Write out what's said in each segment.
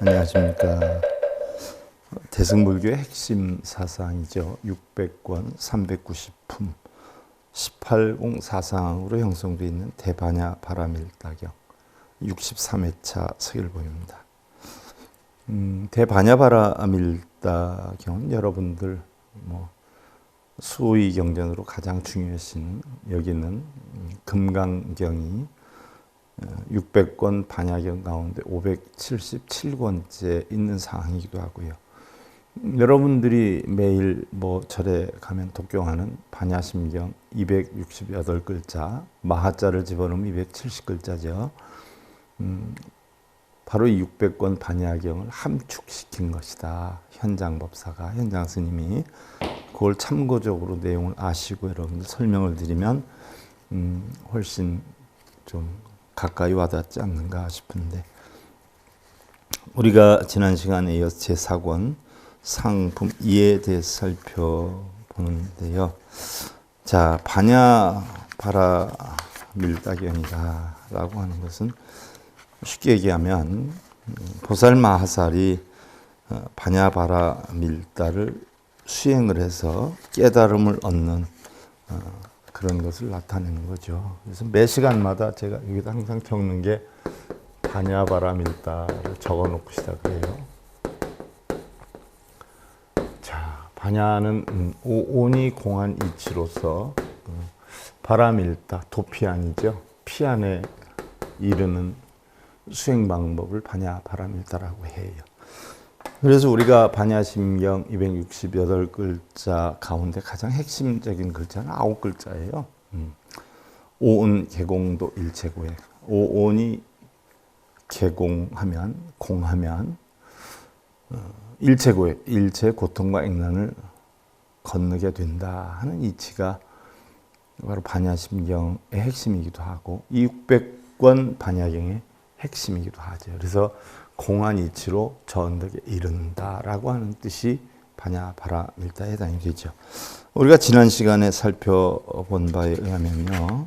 안녕하십니까. 대승불교의 핵심 사상이죠. 600권 390품 18공 사상으로 형성되어 있는 대반야 바라밀다경 63회차 서결본입니다. 대반야 바라밀다경은 여러분들 수호의 경전으로 가장 중요시 여기는 금강경이 600권 반야경 가운데 577권째 있는 상황이기도 하고요. 여러분들이 매일 절에 가면 독경하는 반야심경 268글자, 마하자를 집어넣으면 270글자죠. 바로 이 600권 반야경을 함축시킨 것이다. 현장법사가, 현장스님이 그걸 참고적으로 내용을 아시고 여러분들 설명을 드리면 훨씬 좀 가까이 와닿지 않는가 싶은데, 우리가 지난 시간에 이어서 제4권 상품 2에 대해서 살펴보는데요. 자, 반야 바라밀다경이다 라고 하는 것은 쉽게 얘기하면 보살 마하살이 반야 바라밀다를 수행을 해서 깨달음을 얻는 그런 것을 나타내는 거죠. 그래서 매 시간마다 제가 여기다 항상 적는 게 반야 바라밀다를 적어 놓고 시작을 해요. 자, 반야는 오온이 공한 이치로서 바라밀다, 도피안이죠. 피안에 이르는 수행 방법을 반야 바라밀다라고 해요. 그래서 우리가 반야심경 268글자 가운데 가장 핵심적인 글자는 9글자예요. 오온 개공도 일체고에, 오온이 개공하면, 공하면 일체고에, 일체 고통과 액난을 건너게 된다 하는 이치가 바로 반야심경의 핵심이기도 하고 이 600권 반야경의 핵심이기도 하죠. 그래서 공한 이치로 저 언덕에 이른다라고 하는 뜻이 반야 바라밀다에 해당이 되죠. 우리가 지난 시간에 살펴본 바에 의하면요,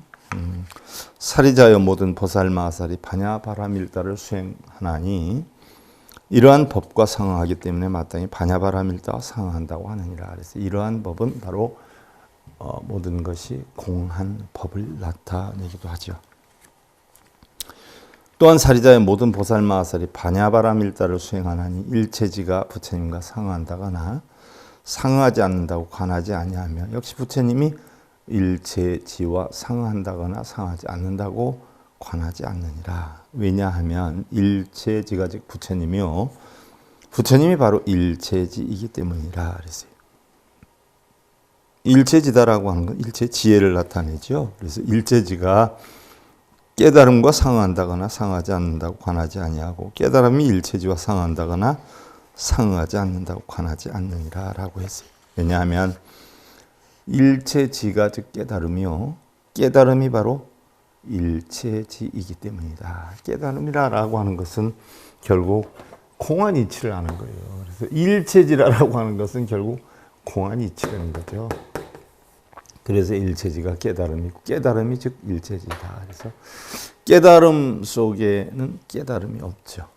사리자여 모든 보살 마하살이 반야 바라밀다를 수행하나니 이러한 법과 상응하기 때문에 마땅히 반야 바라밀다와 상응한다고 하느니라. 그래서 이러한 법은 바로 모든 것이 공한 법을 나타내기도 하죠. 또한 사리자의 모든 보살 마하살이 반야 바라밀다를 수행하나니 일체지가 부처님과 상응한다거나 상응하지 않는다고 관하지 아니하며, 역시 부처님이 일체지와 상응한다거나 상응하지 않는다고 관하지 않느니라. 왜냐하면 일체지가 즉 부처님이요, 부처님이 바로 일체지이기 때문이라 그랬어요. 일체지다라고 하는 건 일체지혜를 나타내죠. 그래서 일체지가 깨달음과 상응한다거나 상응하지 않는다고 관하지 아니하고, 깨달음이 일체지와 상응한다거나 상응하지 않는다고 관하지 않느니라 라고 했어요. 왜냐하면 일체지가 즉 깨달음이요, 깨달음이 바로 일체지이기 때문이다. 깨달음이라고 하는 것은 결국 공한 이치를 아는 거예요. 그래서 일체지라고 하는 것은 결국 공한 이치라는 거죠. 그래서 일체지가 깨달음이고 깨달음이 즉 일체지다. 그래서 깨달음 속에는 깨달음이 없죠.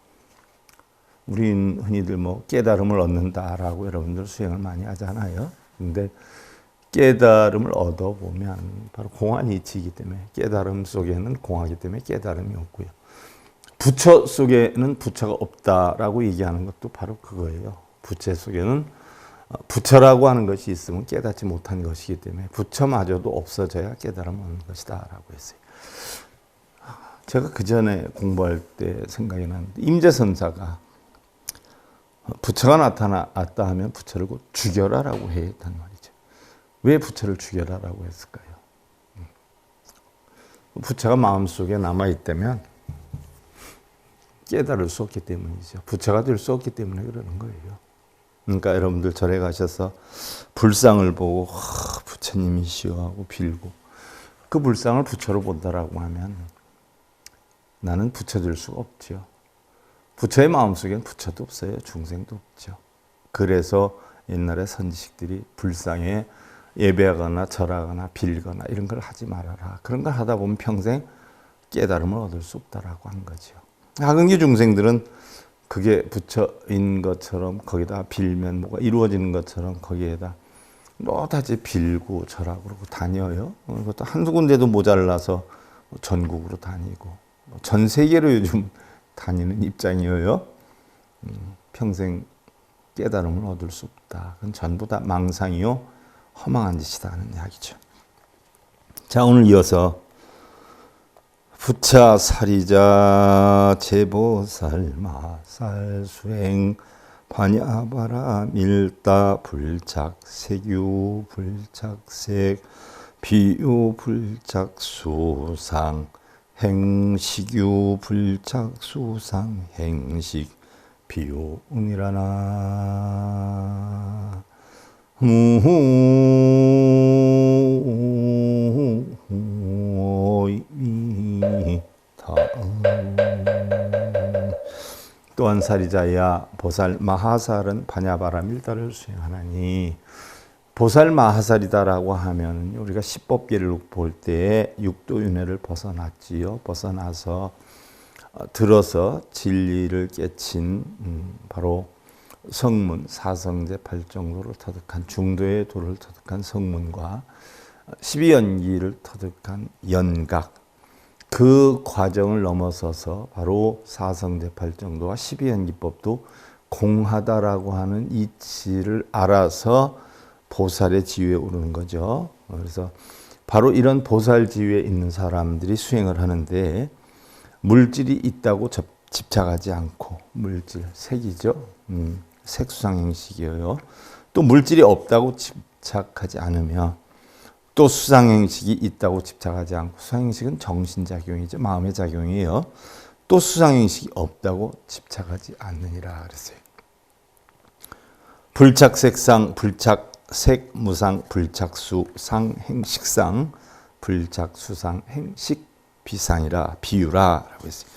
우린 흔히들 깨달음을 얻는다라고 여러분들 수행을 많이 하잖아요. 근데 깨달음을 얻어보면 바로 공한 이치이기 때문에, 깨달음 속에는 공하기 때문에 깨달음이 없고요. 부처 속에는 부처가 없다라고 얘기하는 것도 바로 그거예요. 부처 속에는 부처라고 하는 것이 있으면 깨닫지 못한 것이기 때문에 부처마저도 없어져야 깨달음을 얻는 것이다 라고 했어요. 제가 그 전에 공부할 때 생각이 나는데, 임재선사가 부처가 나타났다 하면 부처를 곧 죽여라 라고 했단 말이죠. 왜 부처를 죽여라 라고 했을까요? 부처가 마음속에 남아있다면 깨달을 수 없기 때문이죠. 부처가 될 수 없기 때문에 그러는 거예요. 그러니까 여러분들 절에 가셔서 불상을 보고 부처님이시여 하고 빌고, 그 불상을 부처로 본다라고 하면 나는 부처 될 수가 없죠. 부처의 마음속에는 부처도 없어요. 중생도 없죠. 그래서 옛날에 선지식들이 불상에 예배하거나 절하거나 빌거나 이런 걸 하지 말아라. 그런 걸 하다 보면 평생 깨달음을 얻을 수 없다라고 한 거죠. 하근기 중생들은 그게 붙여인 것처럼 거기다 빌면 뭐가 이루어지는 것처럼 거기에다 노다지 빌고 절하고 그러고 다녀요. 그것도 한두 군데도 모자라서 전국으로 다니고 전 세계로 요즘 다니는 입장이에요. 평생 깨달음을 얻을 수 없다. 그건 전부 다 망상이요 허망한 짓이다 하는 이야기죠. 자, 오늘 이어서 부차 사리자 제보살 마살 수행 반야바라 밀다 불착 세규 불착색 비유 불착 수상 행식유 불착 수상 행식 비유 응이라나 또한 사리자야 보살 마하살은 반야바라 밀다를 수행하나니 보살 마하살이다라고 하면 우리가 십법계를 볼 때 육도윤회를 벗어났지요. 벗어나서 들어서 진리를 깨친 바로 성문 사성제 8정도를 터득한 중도의 도를 터득한 성문과 12연기를 터득한 연각 그 과정을 넘어서서 바로 사성제 8정도와 12연기법도 공하다라고 하는 이치를 알아서 보살의 지위에 오르는 거죠. 그래서 바로 이런 보살 지위에 있는 사람들이 수행을 하는데 물질이 있다고 집착하지 않고 물질, 색이죠. 색수상행식이에요. 또 물질이 없다고 집착하지 않으며 또 수상행식이 있다고 집착하지 않고 수상행식은 정신작용이죠. 마음의 작용이에요. 또 수상행식이 없다고 집착하지 않느니라 그랬어요. 불착색상, 불착색, 무상, 불착수, 상, 행식상, 불착수상, 행식, 비상이라, 비유라 라고 했어요.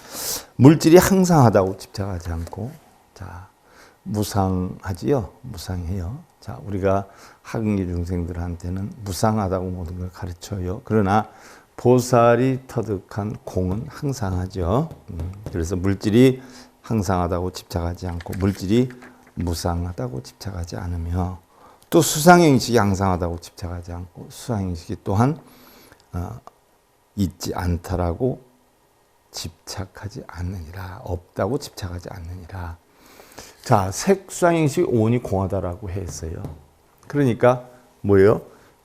물질이 항상하다고 집착하지 않고 자 무상하지요. 무상해요. 자, 우리가 하근기 중생들한테는 무상하다고 모든 걸 가르쳐요. 그러나 보살이 터득한 공은 항상하죠. 그래서 물질이 항상하다고 집착하지 않고 물질이 무상하다고 집착하지 않으며 또 수상행식이 항상하다고 집착하지 않고 수상행식이 또한 있지 않다라고 집착하지 않느니라. 없다고 집착하지 않느니라. 자, 색수상행식 오온이 공하다라고 했어요. 그러니까 뭐예요?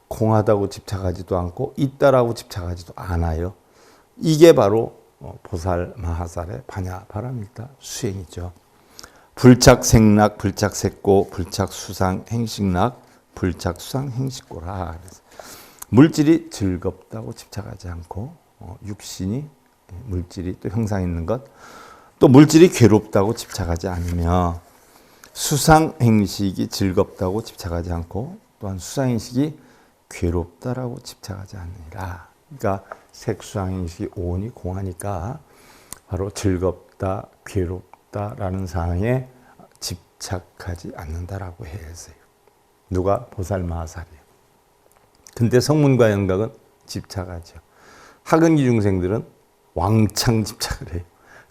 공하다고 집착하지도 않고 있다라고 집착하지도 않아요. 이게 바로 보살 마하살의 반야바라밀다 수행이죠. 불착생락, 불착색고, 불착수상 행식락, 불착수상 행식고라. 물질이 즐겁다고 집착하지 않고 육신이 물질이 또 형상 있는 것, 또 물질이 괴롭다고 집착하지 않으며 수상행식이 즐겁다고 집착하지 않고 또한 수상행식이 괴롭다라고 집착하지 않느니라. 그러니까 색수상행식이 오온이 공하니까 바로 즐겁다, 괴롭다라는 상황에 집착하지 않는다라고 했어요. 누가? 보살마하살이에요. 근데 성문과 연각은 집착하죠. 하근기 중생들은 왕창 집착을 해요.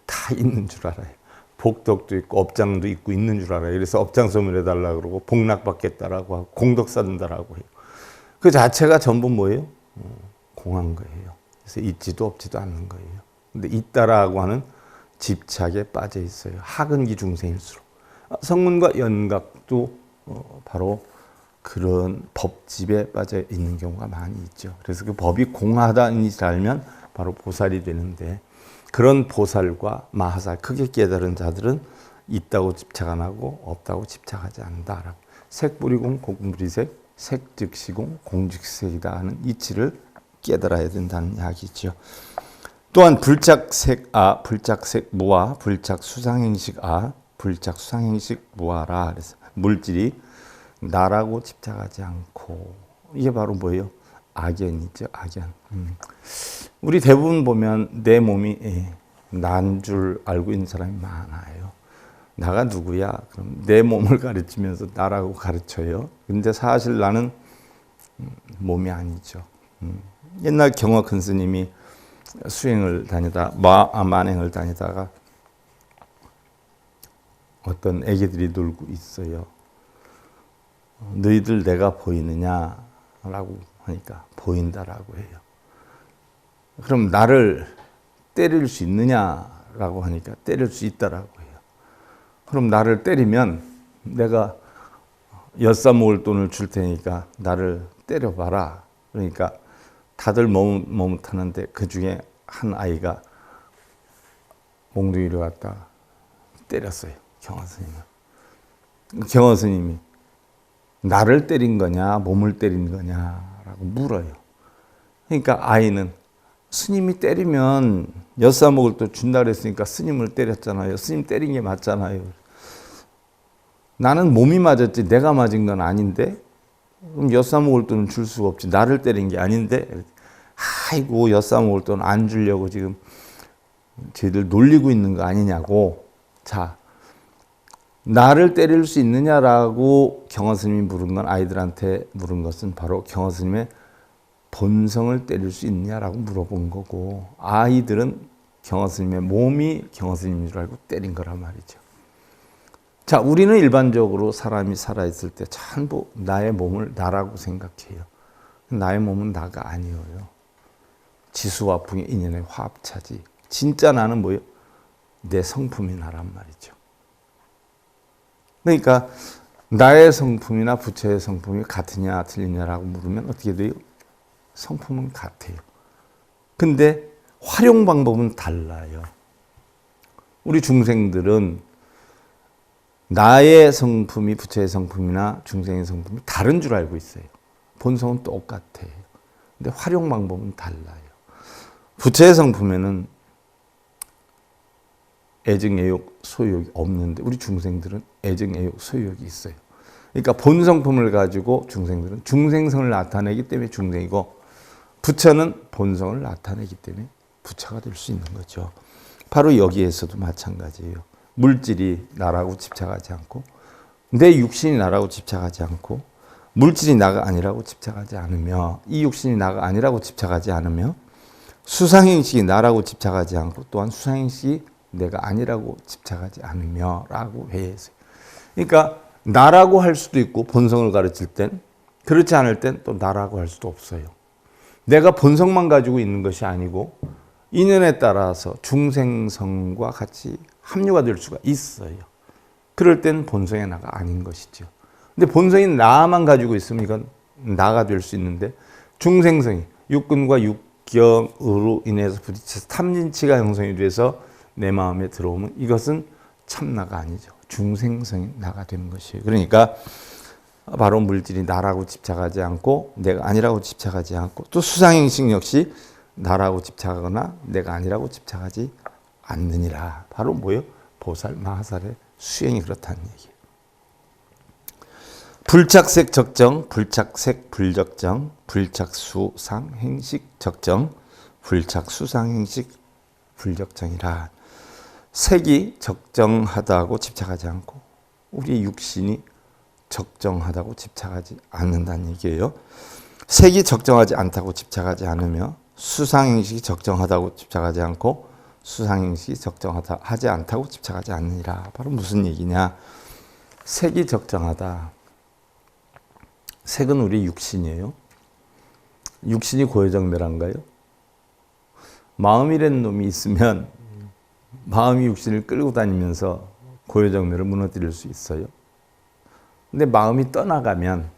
다 있는 줄 알아요. 복덕도 있고 업장도 있고 있는 줄 알아요. 그래서 업장 소멸해달라고 그러고 복락받겠다라고 하고 공덕 쌓는다라고 해요. 그 자체가 전부 뭐예요? 공한 거예요. 그래서 있지도 없지도 않는 거예요. 근데 있다라고 하는 집착에 빠져 있어요. 하근기 중생일수록. 성문과 연각도 바로 그런 법집에 빠져 있는 경우가 많이 있죠. 그래서 그 법이 공하다니 알면 바로 보살이 되는데 그런 보살과 마하살 크게 깨달은 자들은 있다고 집착 안 하고 없다고 집착하지 않는다라고. 색불이공 공불이색, 색즉시공 공즉색이다 하는 이치를 깨달아야 된다는 이야기죠. 또한 불착색아, 불착색 무아, 불착수상행식아, 불착수상행식 무아라. 그래서 물질이 나라고 집착하지 않고 이게 바로 뭐예요? 악연이죠. 악연. 우리 대부분 보면 내 몸이 난 줄 알고 있는 사람이 많아요. 나가 누구야? 그럼 내 몸을 가르치면서 나라고 가르쳐요. 근데 사실 나는 몸이 아니죠. 옛날 경화 큰 스님이 수행을 다니다 만행을 다니다가 어떤 애기들이 놀고 있어요. 너희들 내가 보이느냐라고 하니까 보인다라고 해요. 그럼 나를 때릴 수 있느냐라고 하니까 때릴 수 있다라고 해요. 그럼 나를 때리면 내가 엿사 먹을 돈을 줄 테니까 나를 때려봐라. 그러니까 다들 머뭇하는데 그 중에 한 아이가 몽둥이를 갖다 때렸어요. 경화 스님을. 경화 스님이 나를 때린 거냐 몸을 때린 거냐라고 물어요. 그러니까 아이는 스님이 때리면 엿사 먹을 돈 준다 그랬으니까 스님을 때렸잖아요. 스님 때린 게 맞잖아요. 나는 몸이 맞았지 내가 맞은 건 아닌데 그럼 엿사 먹을 돈은 줄 수가 없지. 나를 때린 게 아닌데. 아이고 엿사 먹을 돈 안 주려고 지금 쟤들 놀리고 있는 거 아니냐고. 자, 나를 때릴 수 있느냐라고 경화 스님이 물은 건 아이들한테 물은 것은 바로 경화 스님의 본성을 때릴 수 있냐라고 물어본 거고 아이들은 경화 스님의 몸이 경화 스님인 줄 알고 때린 거란 말이죠. 자, 우리는 일반적으로 사람이 살아있을 때 전부 나의 몸을 나라고 생각해요. 나의 몸은 나가 아니에요. 지수와 풍의 인연의 화합차지. 진짜 나는 뭐예요? 내 성품이 나란 말이죠. 그러니까 나의 성품이나 부처의 성품이 같으냐 틀리냐라고 물으면 어떻게 돼요? 성품은 같아요. 근데 활용 방법은 달라요. 우리 중생들은 나의 성품이 부처의 성품이나 중생의 성품이 다른 줄 알고 있어요. 본성은 똑같아요. 근데 활용 방법은 달라요. 부처의 성품에는 애증, 애욕, 소유욕이 없는데 우리 중생들은 애증, 애욕, 소유욕이 있어요. 그러니까 본성품을 가지고 중생들은 중생성을 나타내기 때문에 중생이고 부처는 본성을 나타내기 때문에 부처가 될 수 있는 거죠. 바로 여기에서도 마찬가지예요. 물질이 나라고 집착하지 않고 내 육신이 나라고 집착하지 않고 물질이 나가 아니라고 집착하지 않으며 이 육신이 나가 아니라고 집착하지 않으며 수상행식이 나라고 집착하지 않고 또한 수상행식이 내가 아니라고 집착하지 않으며 라고 해야 했어요. 그러니까 나라고 할 수도 있고 본성을 가르칠 땐 그렇지 않을 땐 또 나라고 할 수도 없어요. 내가 본성만 가지고 있는 것이 아니고 인연에 따라서 중생성과 같이 합류가 될 수가 있어요. 그럴 땐 본성의 나가 아닌 것이죠. 근데 본성이 나만 가지고 있으면 이건 나가 될 수 있는데 중생성이 육근과 육경으로 인해서 부딪혀서 탐진치가 형성이 돼서 내 마음에 들어오면 이것은 참나가 아니죠. 중생성이 나가 되는 것이에요. 그러니까 바로 물질이 나라고 집착하지 않고 내가 아니라고 집착하지 않고 또 수상행식 역시 나라고 집착하거나 내가 아니라고 집착하지 않느니라. 바로 뭐예요? 보살 마하살의 수행이 그렇다는 얘기예요. 불착색 적정, 불착색 불적정, 불착수상행식 적정, 불착수상행식 불적정이라. 색이 적정하다고 집착하지 않고 우리 육신이 적정하다고 집착하지 않는다는 얘기예요. 색이 적정하지 않다고 집착하지 않으며 수상행식이 적정하다고 집착하지 않고 수상행식이 적정하다 하지 않다고 집착하지 않느니라. 바로 무슨 얘기냐? 색이 적정하다. 색은 우리 육신이에요. 육신이 고요정멸한가요? 마음이라는 놈이 있으면 마음이 육신을 끌고 다니면서 고요정멸을 무너뜨릴 수 있어요. 근데 마음이 떠나가면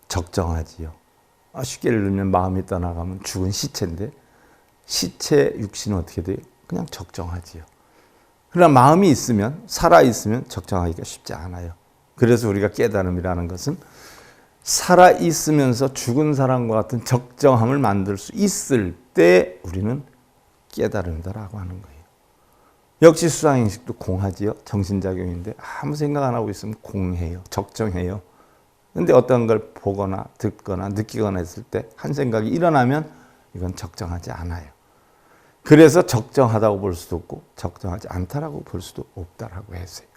적정하지요. 쉽게 예를 들면 마음이 떠나가면 죽은 시체인데 시체 육신은 어떻게 돼요? 그냥 적정하지요. 그러나 마음이 있으면 살아있으면 적정하기가 쉽지 않아요. 그래서 우리가 깨달음이라는 것은 살아있으면서 죽은 사람과 같은 적정함을 만들 수 있을 때 우리는 깨달음이다라고 하는 거예요. 역시 수상행식도 공하지요. 정신작용인데 아무 생각 안 하고 있으면 공해요. 적정해요. 근데 어떤 걸 보거나 듣거나 느끼거나 했을 때 한 생각이 일어나면 이건 적정하지 않아요. 그래서 적정하다고 볼 수도 없고 적정하지 않다라고 볼 수도 없다라고 했어요.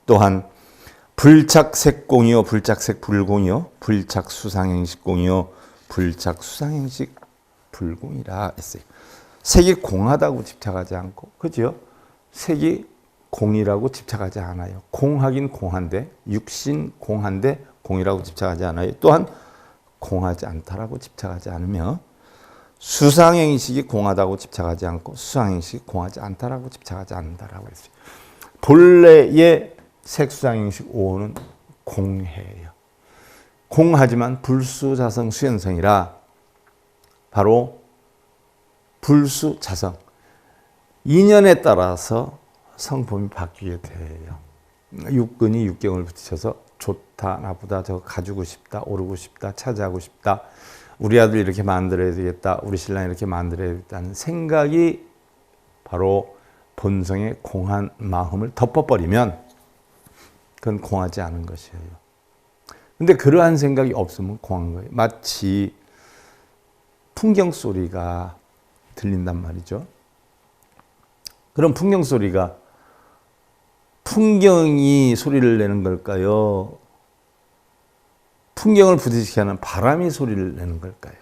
또한 불착색공이요, 불착색불공이요, 불착수상행식공이요, 불착수상행식 불공이라 했어요. 색이 공하다고 집착하지 않고, 그죠? 색이 공이라고 집착하지 않아요. 공하긴 공한데, 육신 공한데 공이라고 집착하지 않아요. 또한 공하지 않다라고 집착하지 않으며, 수상행식이 공하다고 집착하지 않고 수상행식이 공하지 않다라고 집착하지 않는다라고 했어요. 본래의 색수상행식 5호는 공해예요. 공하지만 불수자성 수연성이라 바로 불수자성, 인연에 따라서 성품이 바뀌게 돼요. 육근이 육경을 붙이셔서 좋다, 나쁘다, 저거 가지고 싶다, 오르고 싶다, 차지하고 싶다, 우리 아들 이렇게 만들어야 되겠다, 우리 신랑 이렇게 만들어야 되겠다는 생각이 바로 본성의 공한 마음을 덮어버리면 그건 공하지 않은 것이에요. 근데 그러한 생각이 없으면 공한 거예요. 마치 풍경 소리가 들린단 말이죠. 그럼 풍경 소리가 풍경이 소리를 내는 걸까요? 풍경을 부딪히게 하는 바람이 소리를 내는 걸까요?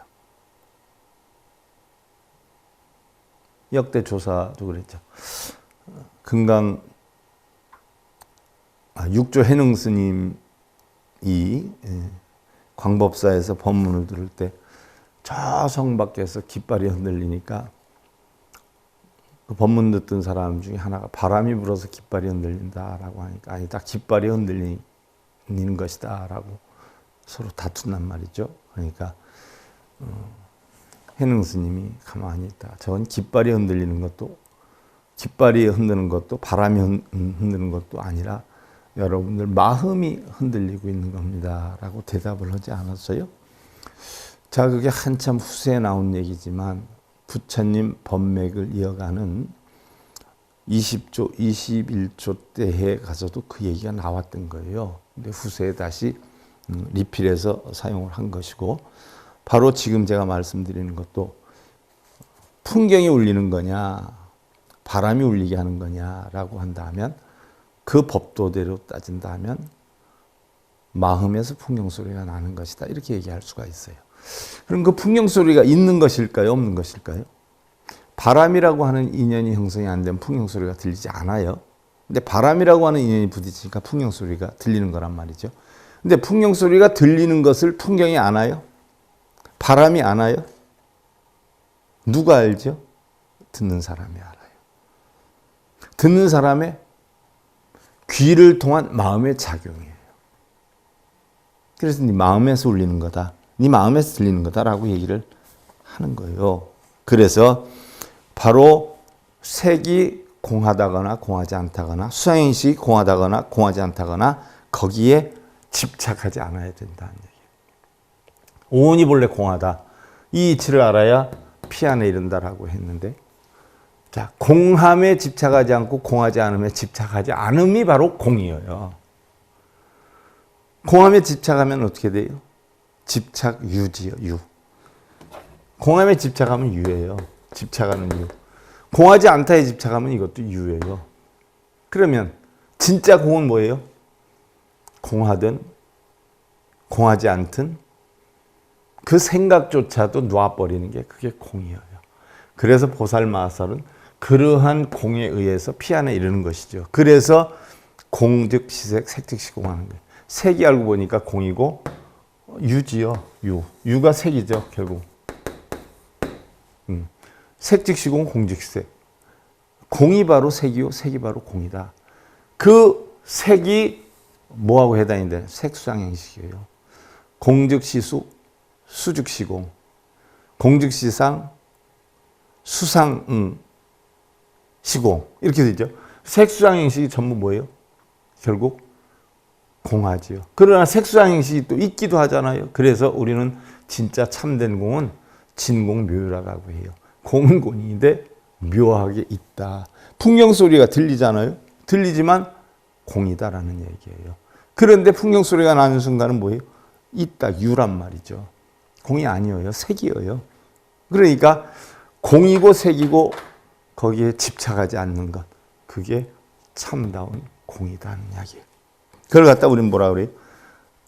역대 조사도 그랬죠. 금강 육조 해능 스님이 광법사에서 법문을 들을 때 저 성 밖에서 깃발이 흔들리니까 그 법문 듣던 사람 중에 하나가 바람이 불어서 깃발이 흔들린다라고 하니까 아니다, 깃발이 흔들리는 것이다라고 서로 다툰단 말이죠. 그러니까 해능 스님이 가만히 있다. 저건 깃발이 흔들리는 것도, 깃발이 흔드는 것도, 바람이 흔드는 것도 아니라 여러분들 마음이 흔들리고 있는 겁니다 라고 대답을 하지 않았어요? 자, 그게 한참 후세에 나온 얘기지만 부처님 법맥을 이어가는 20조, 21조 때에 가서도 그 얘기가 나왔던 거예요. 근데 후세에 다시 리필해서 사용을 한 것이고, 바로 지금 제가 말씀드리는 것도 풍경이 울리는 거냐, 바람이 울리게 하는 거냐라고 한다면, 그 법도대로 따진다면 마음에서 풍경 소리가 나는 것이다, 이렇게 얘기할 수가 있어요. 그럼 그 풍경 소리가 있는 것일까요, 없는 것일까요? 바람이라고 하는 인연이 형성이 안 되면 풍경 소리가 들리지 않아요. 근데 바람이라고 하는 인연이 부딪히니까 풍경 소리가 들리는 거란 말이죠. 근데 풍경 소리가 들리는 것을 풍경이 아나요? 바람이 아나요? 누가 알죠? 듣는 사람이 알아요. 듣는 사람의 귀를 통한 마음의 작용이에요. 그래서 네 마음에서 울리는 거다, 네 마음에서 들리는 거다라고 얘기를 하는 거예요. 그래서 바로 색이 공하다거나 공하지 않다거나 수상행식이 공하다거나 공하지 않다거나 거기에 집착하지 않아야 된다는 얘기예요. 오온이 본래 공하다, 이 이치를 알아야 피안에 이른다라고 했는데, 자, 공함에 집착하지 않고 공하지 않음에 집착하지 않음이 바로 공이에요. 공함에 집착하면 어떻게 돼요? 집착 유지요, 유. 공함에 집착하면 유예요. 집착하는 유. 공하지 않다에 집착하면 이것도 유예요. 그러면 진짜 공은 뭐예요? 공하든 공하지 않든 그 생각조차도 놔버리는 게 그게 공이에요. 그래서 보살마살은 그러한 공에 의해서 피안에 이르는 것이죠. 그래서 공즉 시색, 색즉 시공하는 거예요. 색이 알고 보니까 공이고 유지요, 유. 유가 색이죠, 결국. 색즉 시공, 공즉 색. 공이 바로 색이요, 색이 바로 공이다. 그 색이 뭐하고 해당인데? 색수상행식이에요. 공즉 시수, 수즉 시공. 공즉 시상, 수상 시공. 이렇게 되죠. 색수상행식이 전부 뭐예요? 결국 공하지요. 그러나 색수상행식이 또 있기도 하잖아요. 그래서 우리는 진짜 참된 공은 진공묘유라고 해요. 공은 공인데 묘하게 있다. 풍경 소리가 들리잖아요. 들리지만 공이다라는 얘기예요. 그런데 풍경 소리가 나는 순간은 뭐예요? 있다, 유란 말이죠. 공이 아니에요, 색이에요. 그러니까 공이고 색이고 거기에 집착하지 않는 것, 그게 참다운 공이다는 이야기예요. 그걸 갖다 우리는 뭐라 그래요?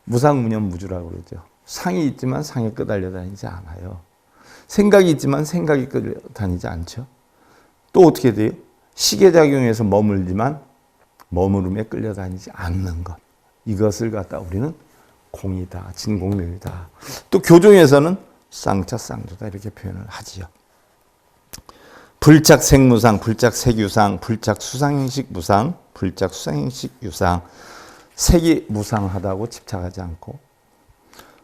무상무념무주라고 그러죠. 상이 있지만 상에 끄달려 다니지 않아요. 생각이 있지만 생각이 끌려다니지 않죠. 또 어떻게 돼요? 시계작용에서 머물지만 머무름에 끌려다니지 않는 것. 이것을 갖다 우리는 공이다, 진공명이다. 또 교종에서는 쌍차 쌍조다 이렇게 표현을 하지요. 불착색무상, 불착색유상, 불착수상행식 무상, 불착수상행식 유상. 색이 무상하다고 집착하지 않고,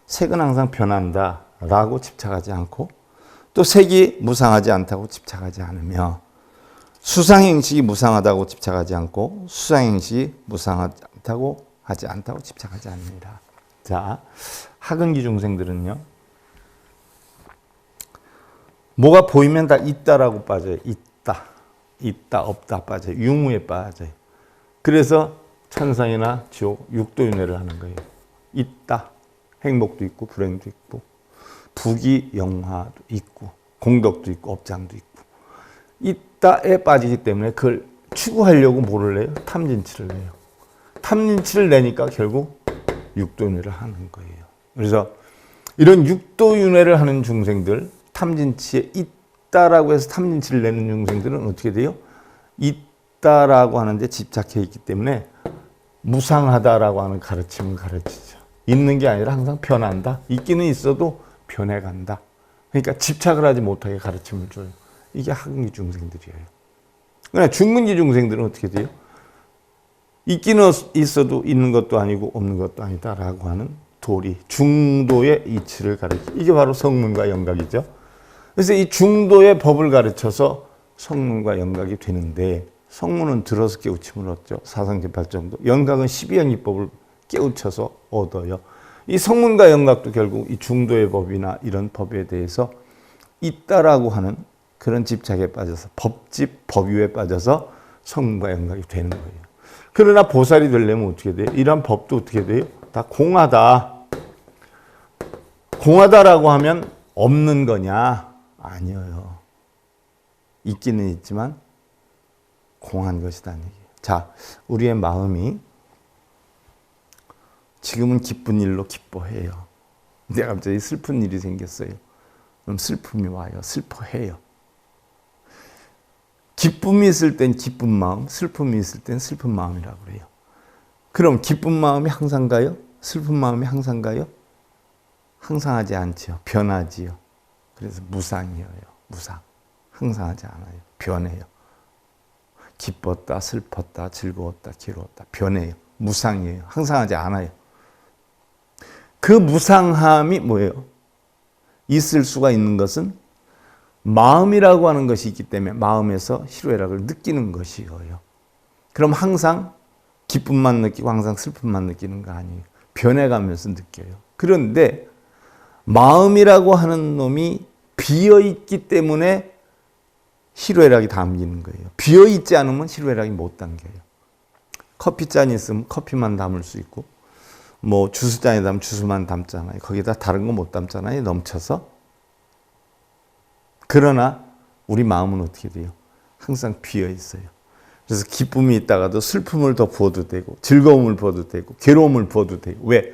색은 항상 변한다라고 집착하지 않고, 또 색이 무상하지 않다고 집착하지 않으며, 수상행식이 무상하다고 집착하지 않고, 수상행식이 무상하다고 하지 않다고 집착하지 않습니다. 자, 하근기 중생들은요, 뭐가 보이면 다 있다라고 빠져요. 있다, 없다 빠져요. 유무에 빠져요. 그래서 천상이나 지옥, 육도윤회를 하는 거예요. 있다, 행복도 있고 불행도 있고 부귀 영화도 있고 공덕도 있고 업장도 있고 있다에 빠지기 때문에 그걸 추구하려고 뭐를 내요? 탐진치를 내요. 탐진치를 내니까 결국 육도윤회를 하는 거예요. 그래서 이런 육도윤회를 하는 중생들, 탐진치에 있다라고 해서 탐진치를 내는 중생들은 어떻게 돼요? 있다라고 하는데 집착해 있기 때문에 무상하다라고 하는 가르침을 가르치죠. 있는 게 아니라 항상 변한다. 있기는 있어도 변해간다. 그러니까 집착을 하지 못하게 가르침을 줘요. 이게 하근기 중생들이에요. 그러나 중근기 중생들은 어떻게 돼요? 있기는 있어도 있는 것도 아니고 없는 것도 아니다라고 하는 도리, 중도의 이치를 가르치죠. 이게 바로 성문과 영각이죠. 그래서 이 중도의 법을 가르쳐서 성문과 영각이 되는데, 성문은 들어서 깨우침을 얻죠. 사상제팔정도. 영각은 12영이법을 깨우쳐서 얻어요. 이 성문과 영각도 결국 이 중도의 법이나 이런 법에 대해서 있다라고 하는 그런 집착에 빠져서 법집, 법유에 빠져서 성문과 영각이 되는 거예요. 그러나 보살이 되려면 어떻게 돼요? 이런 법도 어떻게 돼요? 다 공하다. 공하다라고 하면 없는 거냐? 아니에요. 있기는 있지만 공한 것이다는 얘기예요. 자, 우리의 마음이 지금은 기쁜 일로 기뻐해요. 근데 갑자기 슬픈 일이 생겼어요. 그럼 슬픔이 와요. 슬퍼해요. 기쁨이 있을 땐 기쁜 마음, 슬픔이 있을 땐 슬픈 마음이라고 그래요. 그럼 기쁜 마음이 항상 가요? 슬픈 마음이 항상 가요? 항상 하지 않지요. 변하지요. 그래서 무상이에요. 무상. 항상 하지 않아요. 변해요. 기뻤다, 슬펐다, 즐거웠다, 괴로웠다. 변해요. 무상이에요. 항상 하지 않아요. 그 무상함이 뭐예요? 있을 수가 있는 것은 마음이라고 하는 것이 있기 때문에 마음에서 희로애락을 느끼는 것이에요. 그럼 항상 기쁨만 느끼고 항상 슬픔만 느끼는 거 아니에요. 변해가면서 느껴요. 그런데 마음이라고 하는 놈이 비어있기 때문에 희로애락이 담기는 거예요. 비어있지 않으면 희로애락이 못 담겨요. 커피잔이 있으면 커피만 담을 수 있고, 뭐 주스잔에 담으면 주스만 담잖아요. 거기다 다른 거 못 담잖아요. 넘쳐서. 그러나 우리 마음은 어떻게 돼요? 항상 비어있어요. 그래서 기쁨이 있다가도 슬픔을 더 부어도 되고, 즐거움을 부어도 되고, 괴로움을 부어도 되고. 왜?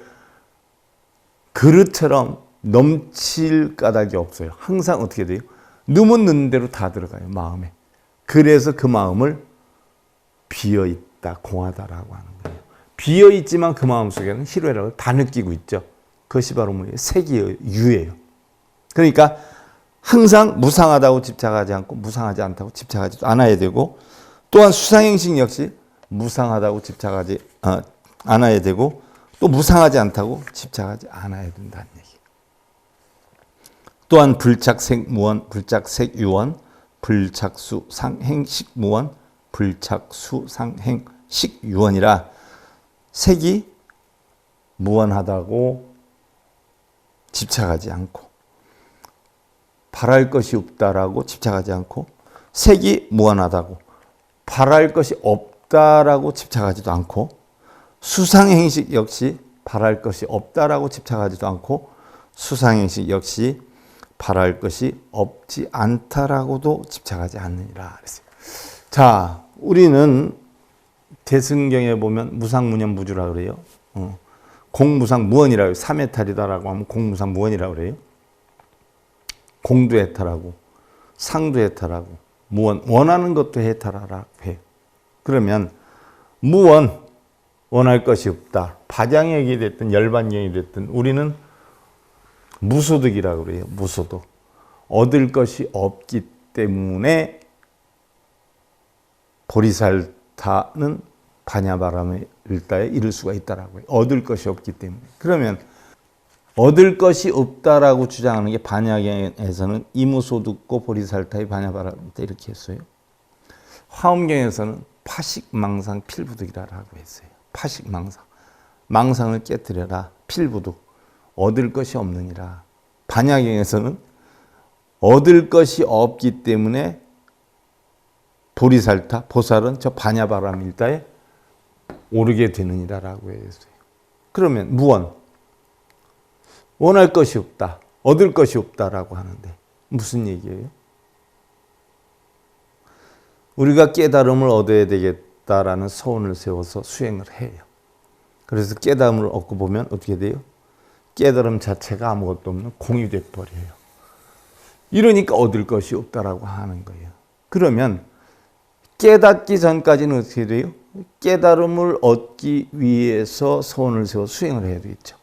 그릇처럼 넘칠 까닭이 없어요. 항상 어떻게 돼요? 넣으면 넣는 대로 다 들어가요, 마음에. 그래서 그 마음을 비어있다, 공하다라고 하는 거예요. 비어있지만 그 마음 속에는 희로애락을 다 느끼고 있죠. 그것이 바로 뭐예요? 색이에요, 유예요. 그러니까 항상 무상하다고 집착하지 않고 무상하지 않다고 집착하지도 않아야 되고, 또한 수상행식 역시 무상하다고 집착하지 않아야 되고, 또 무상하지 않다고 집착하지 않아야 된다는 얘기. 또한 불착색무원, 불착색유원, 불착수상행식무원, 불착수상행식유원이라 색이 무원하다고 집착하지 않고, 바랄 것이 없다라고 집착하지 않고, 색이 무한하다고 바랄 것이 없다라고 집착하지도 않고, 수상행식 역시 바랄 것이 없다라고 집착하지도 않고, 수상행식 역시 바랄 것이 없지 않다라고도 집착하지 않느니라 그랬어요. 자, 우리는 대승경에 보면 무상무념무주라 그래요. 공무상무원이라고 해요. 삼해탈이다라고 하면 공무상무원이라고 그래요. 공도 해탈하고 상도 해탈하고 무원, 원하는 것도 해탈하라 해. 그러면 무원, 원할 것이 없다. 파장역이 됐든 열반경이 됐든 우리는 무소득이라고 그래요. 무소득. 얻을 것이 없기 때문에 보리살타는 반야바람의 일다에 이를 수가 있다라고 해요. 얻을 것이 없기 때문에. 그러면 얻을 것이 없다라고 주장하는 게 반야경에서는 이무소득고 보리살타의 반야바람일다 이렇게 했어요. 화엄경에서는 파식망상 필부득이라고 했어요. 파식망상. 망상을 깨뜨려라. 필부득. 얻을 것이 없느니라. 반야경에서는 얻을 것이 없기 때문에 보리살타, 보살은 저 반야바람 일다에 오르게 되느니라라고 했어요. 그러면 무원, 원할 것이 없다, 얻을 것이 없다라고 하는데 무슨 얘기예요? 우리가 깨달음을 얻어야 되겠다라는 소원을 세워서 수행을 해요. 그래서 깨달음을 얻고 보면 어떻게 돼요? 깨달음 자체가 아무것도 없는 공이 돼버려요. 이러니까 얻을 것이 없다라고 하는 거예요. 그러면 깨닫기 전까지는 어떻게 돼요? 깨달음을 얻기 위해서 소원을 세워 수행을 해야 되겠죠.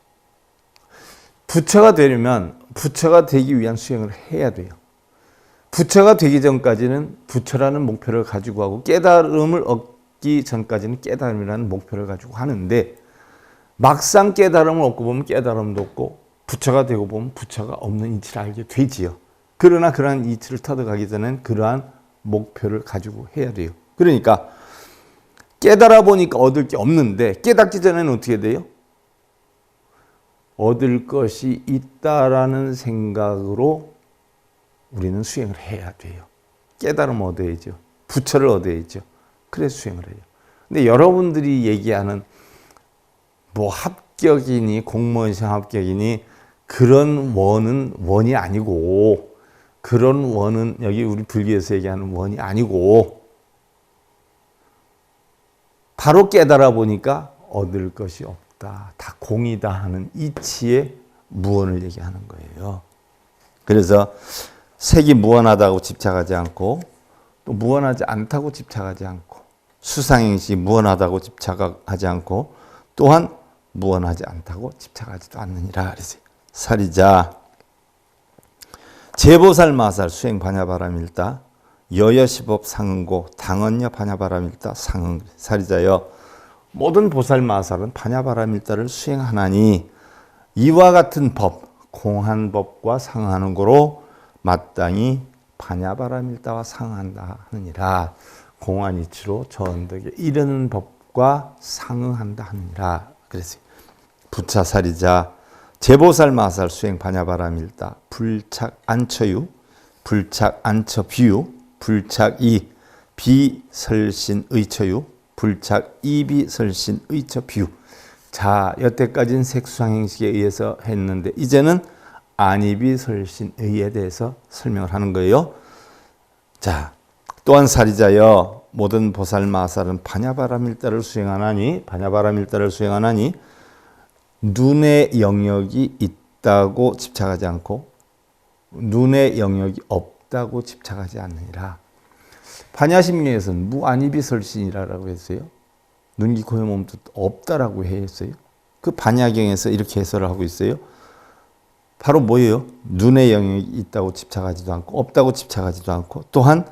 부처가 되려면 부처가 되기 위한 수행을 해야 돼요. 부처가 되기 전까지는 부처라는 목표를 가지고 하고 깨달음을 얻기 전까지는 깨달음이라는 목표를 가지고 하는데 막상 깨달음을 얻고 보면 깨달음도 없고 부처가 되고 보면 부처가 없는 이치를 알게 되지요. 그러나 그러한 이치를 터득하기 전에는 그러한 목표를 가지고 해야 돼요. 그러니까 깨달아 보니까 얻을 게 없는데 깨닫기 전에는 어떻게 돼요? 얻을 것이 있다라는 생각으로 우리는 수행을 해야 돼요. 깨달음 얻어야죠. 부처를 얻어야죠. 그래서 수행을 해요. 근데 여러분들이 얘기하는 뭐 합격이니 공무원 시험 합격이니 그런 원은 원이 아니고 그런 원은 여기 우리 불교에서 얘기하는 원이 아니고 바로 깨달아 보니까 얻을 것이 없다. 다 공이다 하는 이치의 무언을 얘기하는 거예요. 그래서 색이 무언하다고 집착하지 않고 또 무언하지 않다고 집착하지 않고 수상행식이 무언하다고 집착하지 않고 또한 무언하지 않다고 집착하지도 않느니라. 그래서 사리자 제보살 마살 수행 반야바람일다 여여시법 상응고 당언여 반야바람일다 상응 사리자여 모든 보살 마살은 반야바람일다를 수행하나니 이와 같은 법 공한 법과 상응하는 거로 마땅히 반야바람일다와 상응한다 하느니라. 공한 이치로 저 언덕에 이르는 법과 상응한다 하느니라. 그래서 부차사리자 제보살 마살 수행 반야바람일다 불착 안처유 불착 안처 비유 불착 이 비설신 의처유 불착 이비설신 의처 비유. 자, 여태까지는 색수상행식에 의해서 했는데 이제는 안이비설신 의에 대해서 설명을 하는 거예요. 자, 또한 사리자여 모든 보살 마살은 반야바람일다를 수행하나니 반야바람일다를 수행하나니 눈의 영역이 있다고 집착하지 않고 눈의 영역이 없다고 집착하지 않느니라. 반야심리에서는 무안이비설신이라고 했어요. 눈, 귀, 코, 혀, 몸도 없다라고 했어요. 그 반야경에서 이렇게 해설을 하고 있어요. 바로 뭐예요? 눈의 영역이 있다고 집착하지도 않고 없다고 집착하지도 않고 또한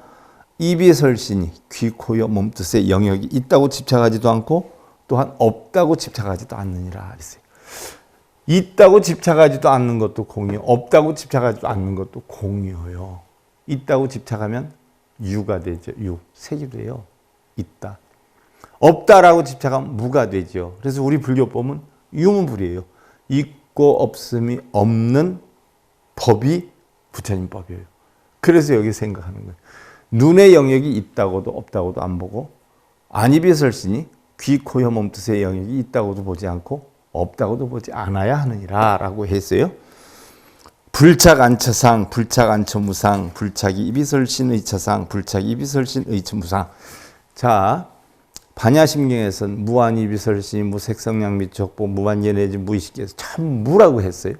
이비설신이 귀, 코, 혀, 몸뜻의 영역이 있다고 집착하지도 않고 또한 없다고 집착하지도 않느니라 그랬어요. 있다고 집착하지도 않는 것도 공이요. 없다고 집착하지도 않는 것도 공이요. 있다고 집착하면 유가 되죠. 유. 색이 돼요. 있다. 없다라고 집착하면 무가 되죠. 그래서 우리 불교법은 유무불이에요. 있고 없음이 없는 법이 부처님 법이에요. 그래서 여기 생각하는 거예요. 눈의 영역이 있다고도 없다고도 안 보고 안이비설신이 귀, 코, 혀, 몸뜻의 영역이 있다고도 보지 않고 없다고도 보지 않아야 하느니라 라고 했어요. 불착 안처상, 불착 안처무상, 불착이 이비설신 의처상, 불착이 이비설신 의처무상. 자, 반야심경에서는 무안이비설신, 무색성량 미촉보, 무만예내지 무의식에서 참 무라고 했어요.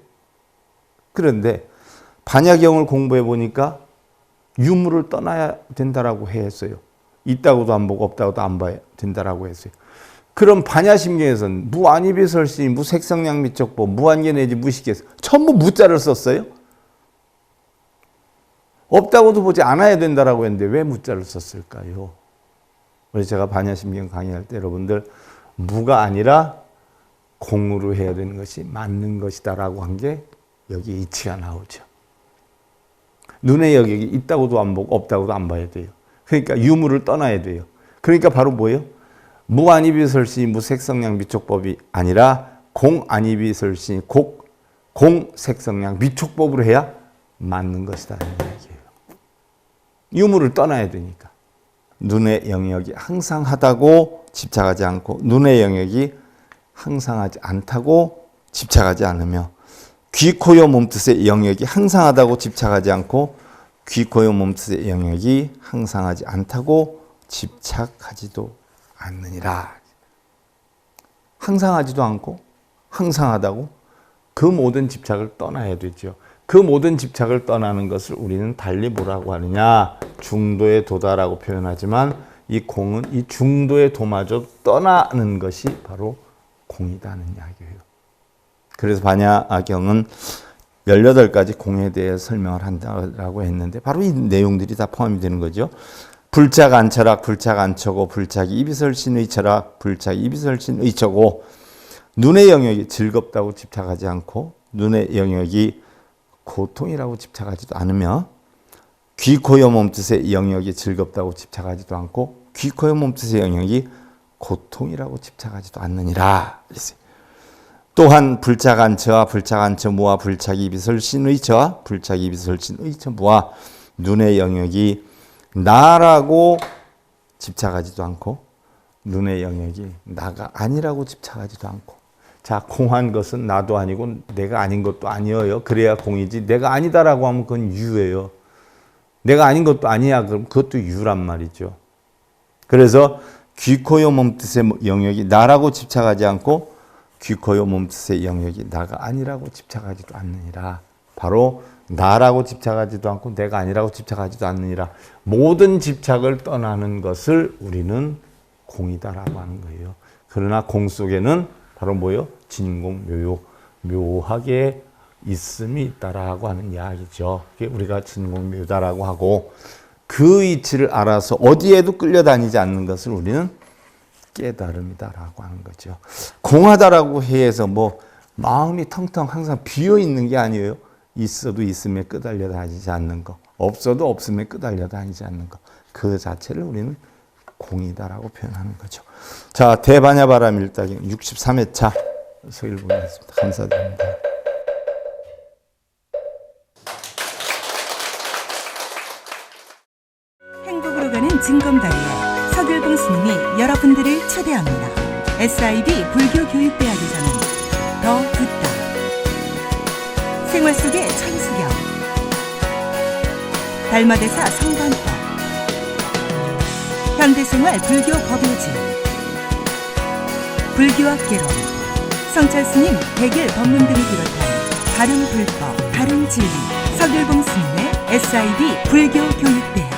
그런데 반야경을 공부해 보니까 유무를 떠나야 된다라고 했어요. 있다고도 안 보고 없다고도 안 봐야 된다라고 했어요. 그럼 반야심경에서는 무안입이설시, 무색성량미촉법, 무한계 내지 무식계에서 전부 무자를 썼어요? 없다고도 보지 않아야 된다라고 했는데 왜 무자를 썼을까요? 그래서 제가 반야심경 강의할 때 여러분들 무가 아니라 공으로 해야 되는 것이 맞는 것이다라고 한 게 여기 이치가 나오죠. 눈의 영역이 있다고도 안 보고 없다고도 안 봐야 돼요. 그러니까 유무를 떠나야 돼요. 그러니까 바로 뭐예요? 무안입이설시 무색성량 미촉법이 아니라 공안입이설시 공색성량 미촉법으로 해야 맞는 것이다 이 얘기예요. 유무를 떠나야 되니까. 눈의 영역이 항상하다고 집착하지 않고 눈의 영역이 항상하지 않다고 집착하지 않으며 귀, 코, 요, 몸뜻의 영역이 항상하다고 집착하지 않고 귀, 코, 요, 몸뜻의 영역이 항상하지 않다고 집착하지도 않느니라. 항상하지도 않고 항상하다고 그 모든 집착을 떠나야 되죠. 그 모든 집착을 떠나는 것을 우리는 달리 뭐라고 하느냐? 중도에 도다라고 표현하지만 이 공은 이 중도의 도마저 떠나는 것이 바로 공이다는 이야기예요. 그래서 반야경은 18가지 공에 대해 설명을 한다고 했는데 바로 이 내용들이 다 포함이 되는 거죠. 불착 안철학, 불착 안처고, 불착이 이비설신의 철학, 불착이 이비설신의 처고, 눈의 영역이 즐겁다고 집착하지 않고 눈의 영역이 고통이라고 집착하지도 않으며 귀, 코, 요, 몸뜻의 영역이 즐겁다고 집착하지도 않고 귀, 코, 요, 몸뜻의 영역이 고통이라고 집착하지도 않느니라. 또한 불착 안처와 불착 안처 무와 불착이 이비설신의 처와 불착이 이비설신의 처 무와 눈의 영역이 나라고 집착하지도 않고 눈의 영역이 나가 아니라고 집착하지도 않고. 자, 공한 것은 나도 아니고 내가 아닌 것도 아니에요. 그래야 공이지. 내가 아니다라고 하면 그건 유예요. 내가 아닌 것도 아니야. 그럼 그것도 유란 말이죠. 그래서 귀, 코, 요, 몸뜻의 영역이 나라고 집착하지 않고 귀, 코, 요, 몸뜻의 영역이 나가 아니라고 집착하지도 않느니라. 바로 나라고 집착하지도 않고 내가 아니라고 집착하지도 않느니라. 모든 집착을 떠나는 것을 우리는 공이다라고 하는 거예요. 그러나 공 속에는 바로 뭐요? 진공, 묘요, 묘하게 있음이 있다라고 하는 이야기죠. 그게 우리가 진공, 묘다라고 하고 그 이치를 알아서 어디에도 끌려다니지 않는 것을 우리는 깨달음이다라고 하는 거죠. 공하다라고 해서 뭐 마음이 텅텅 항상 비어 있는 게 아니에요. 있어도 있음에 끄달려 다니지 않는 거, 없어도 없음에 끄달려 다니지 않는 거, 그 자체를 우리는 공이다라고 표현하는 거죠. 자, 대반야바람 일다경 63회차 서일봉이었습니다. 감사드립니다. 행복으로 가는 징검다리에 서길봉 스님이 여러분들을 초대합니다. SIB 불교교육대학에서는 더 듣다, 생활 속의 천수경, 달마대사 성관법, 현대생활 불교 법요지, 불교학개론, 성찰스님 백일 법문 등을 비롯한 다른 불법, 다른 진리, 서길봉 스님의 SIB 불교교육대학.